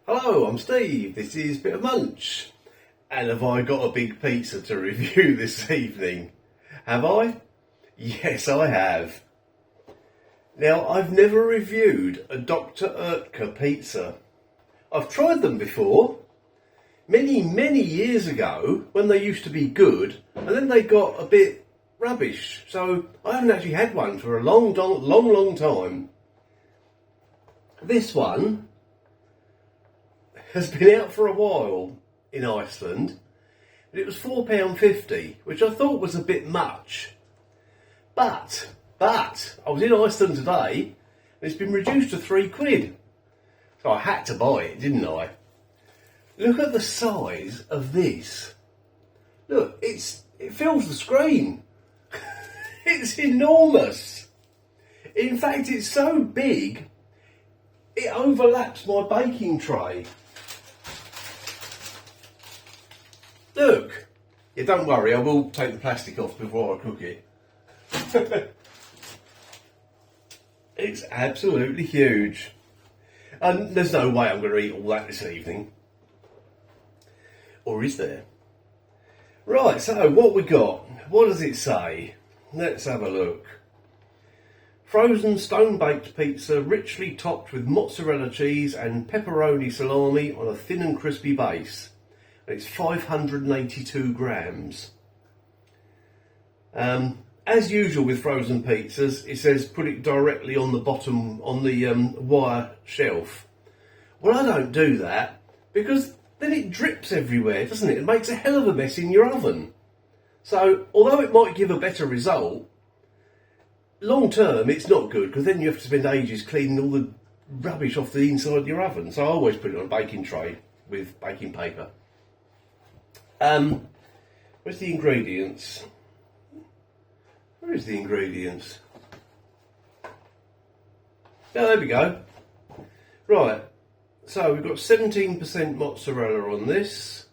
Hello, I'm Steve. This is Bit of Munch. And have I got a big pizza to review this evening? Have I? Yes, I have. Now, I've never reviewed a Dr. Oetker pizza. I've tried them before, many years ago, when they used to be good, and then they got a bit rubbish. So I haven't actually had one for a long time. This one has been out for a while in Iceland, but it was £4.50, which I thought was a bit much. But I was in Iceland today, and it's been reduced to £3. So I had to buy it, didn't I? Look at the size of this. Look, it fills the screen. It's enormous. In fact, it's so big, it overlaps my baking tray. Look. Yeah, don't worry, I will take the plastic off before I cook it. It's absolutely huge. And there's no way I'm going to eat all that this evening. Or is there? Right, so what we got? What does it say? Let's have a look. Frozen stone-baked pizza richly topped with mozzarella cheese and pepperoni salami on a thin and crispy base. And it's 582 grams. As usual with frozen pizzas, it says put it directly on the bottom, on the wire shelf. Well, I don't do that, because then it drips everywhere, doesn't it? It makes a hell of a mess in your oven. So, although it might give a better result, long term it's not good, because then you have to spend ages cleaning all the rubbish off the inside of your oven. So I always put it on a baking tray with baking paper. Where's the ingredients? Where is the ingredients? Oh, there we go. Right, so we've got 17% mozzarella on this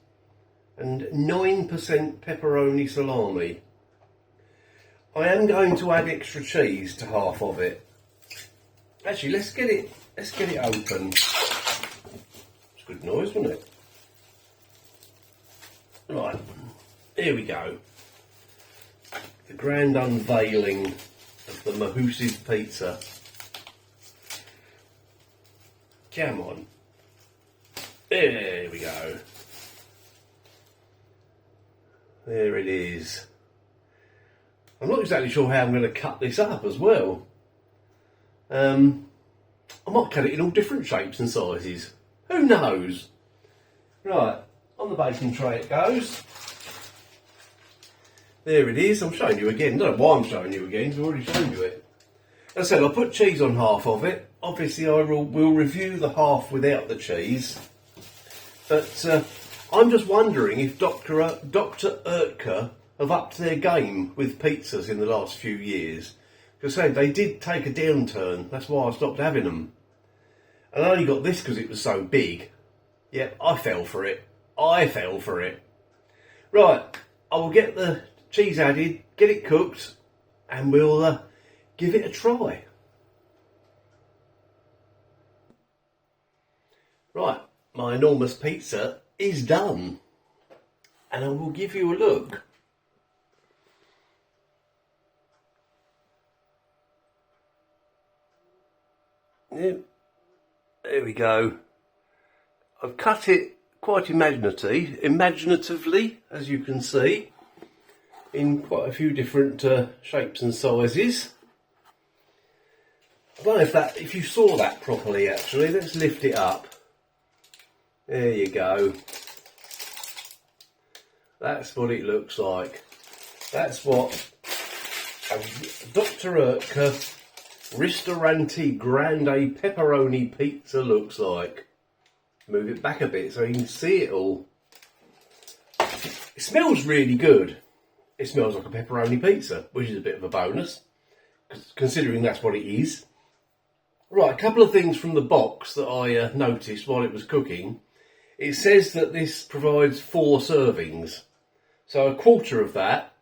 and 9% pepperoni salami. I am going to add extra cheese to half of it. Actually, let's get it open. It's a good noise, wasn't it? Right, here we go. The grand unveiling of the Mahusi's pizza. Come on. There we go. There it is. I'm not exactly sure how I'm going to cut this up as well. I might cut it in all different shapes and sizes. Who knows? Right, on the baking tray it goes. There it is. I'm showing you again. I don't know why I'm showing you again, because I've already shown you it. As I said, I'll put cheese on half of it. Obviously, I will review the half without the cheese. But I'm just wondering if Dr. Oetker have upped their game with pizzas in the last few years. Because I said they did take a downturn. That's why I stopped having them. And I only got this because it was so big. Yep, I fell for it. Right, I will get the cheese added, get it cooked, and we'll give it a try. Right, my enormous pizza is done, and I will give you a look. Yep, there we go. I've cut it quite imaginatively, as you can see, in quite a few different shapes and sizes. I don't know if you saw that properly actually. Let's lift it up. There you go. That's what it looks like. That's what a Dr. Oetker Ristorante Grande Pepperoni pizza looks like. Move it back a bit so you can see it all. It smells really good. It smells like a pepperoni pizza, which is a bit of a bonus, considering that's what it is. Right, a couple of things from the box that I noticed while it was cooking. It says that this provides 4 servings. So a quarter of that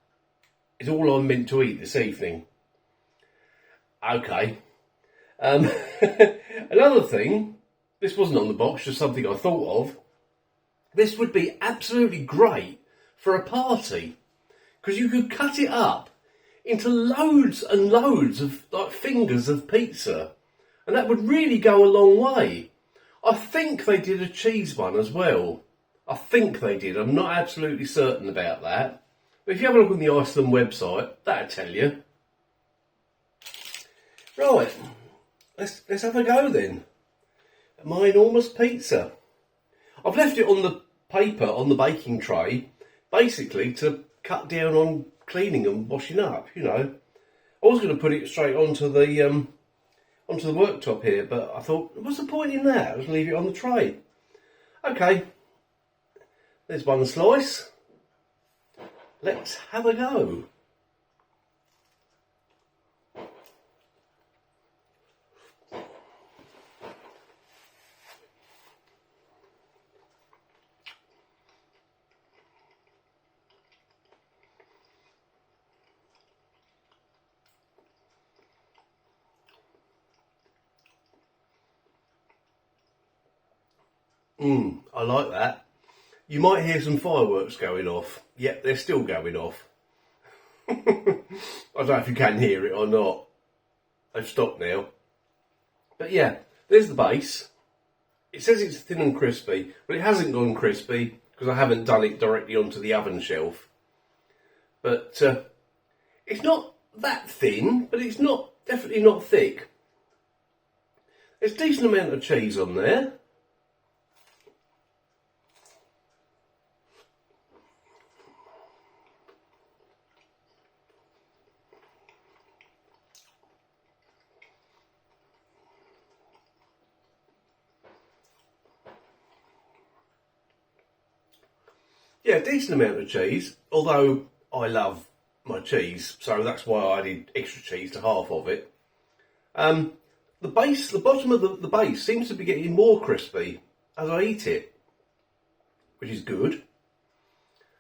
is all I'm meant to eat this evening. Okay. Another thing, this wasn't on the box, just something I thought of. This would be absolutely great for a party, because you could cut it up into loads and loads of like fingers of pizza, and that would really go a long way. I think they did a cheese one as well. I think they did. I'm not absolutely certain about that. But if you have a look on the Iceland website, that'll tell you. Right, let's have a go then. My enormous pizza. I've left it on the paper on the baking tray, basically to cut down on cleaning and washing up. You know, I was going to put it straight onto the worktop here, but I thought, what's the point in that? I'll just leave it on the tray. Okay, there's one slice. Let's have a go. I like that. You might hear some fireworks going off. Yep, they're still going off. I don't know if you can hear it or not. They've stopped now. But yeah, there's the base. It says it's thin and crispy, but it hasn't gone crispy because I haven't done it directly onto the oven shelf. But it's not that thin, but it's definitely not thick. There's a decent amount of cheese on there. Yeah, decent amount of cheese, although I love my cheese, so that's why I added extra cheese to half of it. The bottom of the base seems to be getting more crispy as I eat it, which is good.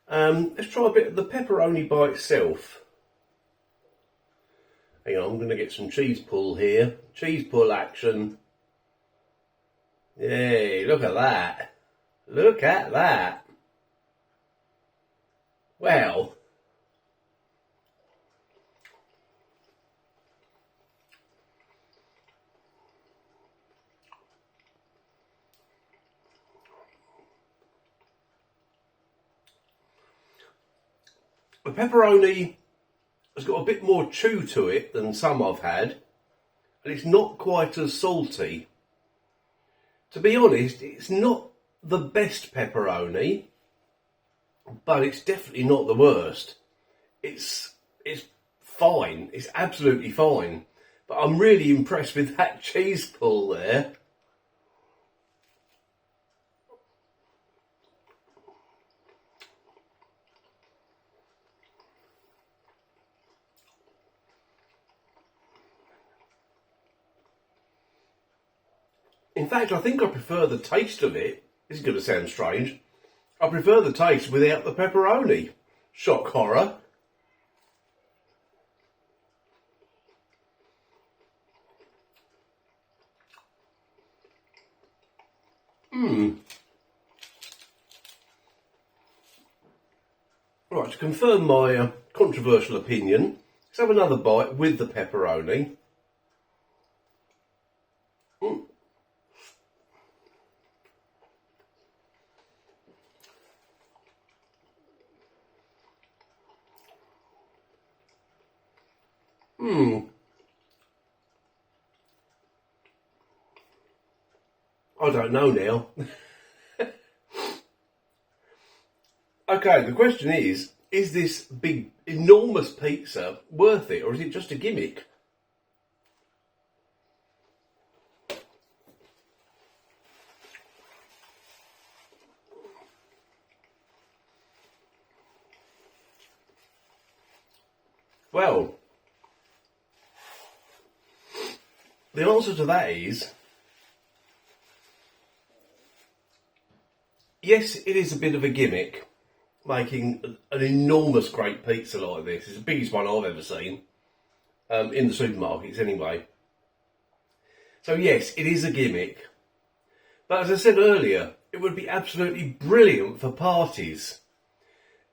Let's try a bit of the pepperoni by itself. Hang on, I'm going to get some cheese pull here. Cheese pull action. Yay, look at that. Look at that. Well, the pepperoni has got a bit more chew to it than some I've had, and it's not quite as salty. To be honest, it's not the best pepperoni, but it's definitely not the worst. It's fine. It's absolutely fine. But I'm really impressed with that cheese pull there. In fact, I think I prefer the taste of it. This is going to sound strange. I prefer the taste without the pepperoni. Shock horror. Right, to confirm my controversial opinion, let's have another bite with the pepperoni. I don't know now. Okay, the question is this big, enormous pizza worth it, or is it just a gimmick? Well, the answer to that is yes, it is a bit of a gimmick, making an enormous great pizza like this. It's the biggest one I've ever seen, in the supermarkets anyway. So yes, it is a gimmick, But as I said earlier, it would be absolutely brilliant for parties.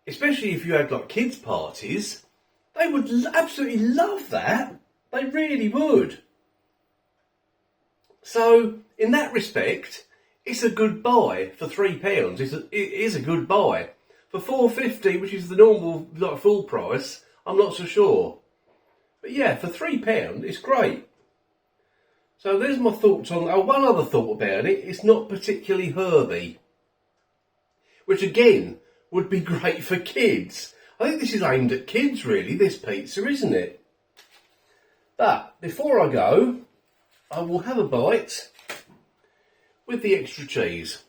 Especially if you had like kids' parties. They would absolutely love that. They really would. So, in that respect, it's a good buy for £3. It is a good buy. For £4.50, which is the normal like full price, I'm not so sure. But yeah, for £3, it's great. So there's my thoughts on. Oh, one other thought about it. It's not particularly herby, which again would be great for kids. I think this is aimed at kids, really. This pizza, isn't it? But before I go, I will have a bite with the extra cheese.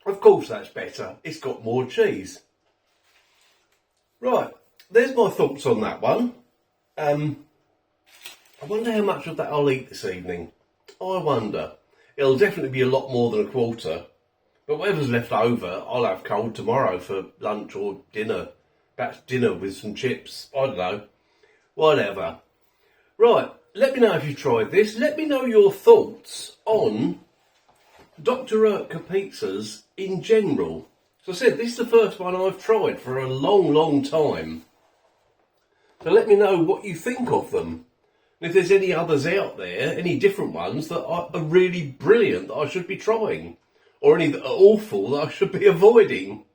Of course that's better. It's got more cheese. Right, there's my thoughts on that one. I wonder how much of that I'll eat this evening. I wonder. It'll definitely be a lot more than a quarter. But whatever's left over, I'll have cold tomorrow for lunch or dinner. Perhaps dinner with some chips. I don't know. Whatever. Right, let me know if you've tried this. Let me know your thoughts on Dr. Oetker pizzas in general. So I said, this is the first one I've tried for a long, long time. So let me know what you think of them. And if there's any others out there, any different ones that are really brilliant that I should be trying. Or any that are awful that I should be avoiding.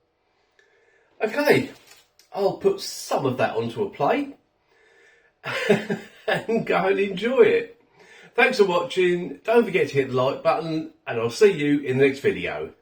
Okay, I'll put some of that onto a plate. And go and enjoy it. Thanks for watching. Don't forget to hit the like button, and I'll see you in the next video.